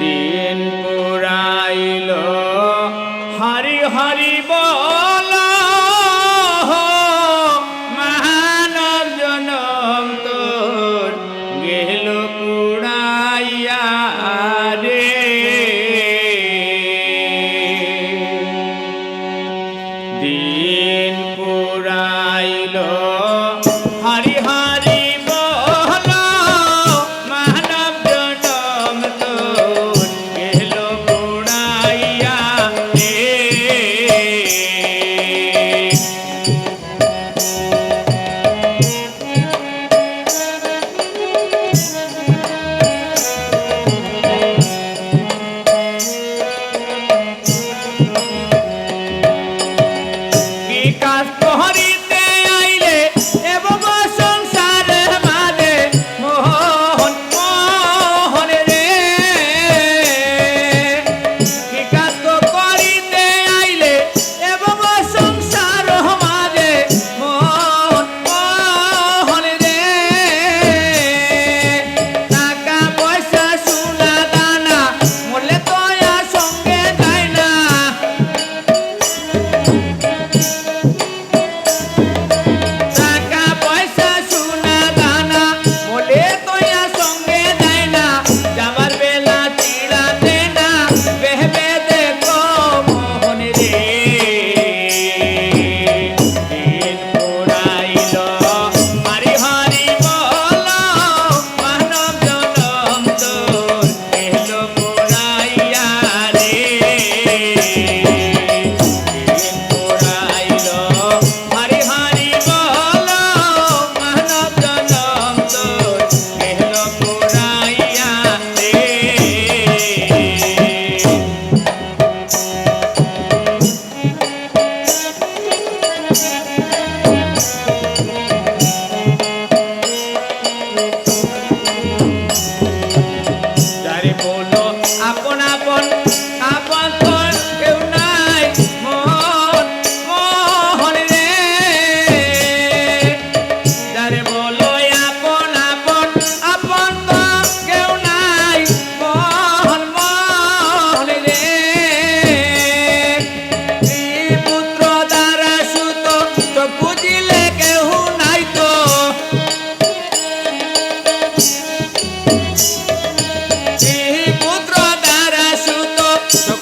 দিন পুরাইল হরি হরি বল মানব জনম তোর গেল পুরাইয়া রে। দিন পুরাইল হরি হরি বল মানব জনম তোর গেল পুরাইয়া রে। কি কাজ করিতে আইলে এবং সংসারের মাঝে মোহন মোহন রে। কি কাজ করিতে আইলে এবং সংসার মাঝে মোহন মোহন রে। টাকা পয়সা সোনা দানা মরলে তোয়া সঙ্গে যায় না। টাকা পয়সা সোনা দানা বলে তোয়া সঙ্গে যায় না। যাবার বেলা চিড়াতে না ভেবে দেখো মোহন রে। দিন পুরাইল হরি হরি বল মানব জনম তোর গেল পুরাইয়া রে। দিন পুরাইল হরি হরি বল মানব জনম তোর গেল পুরাইয়া রে। যারে বলো আপন আপন আপন তোর কেউ নাই মোহন মোহন রে। যারে বলো আপন আপন আপন তোর কেউ নাই মোহন মোহন রে। পুত্র দ্বারা সুত চোখ বুঝিলে কেউ নাই তো। পুত্র দ্বারা সুত চোখ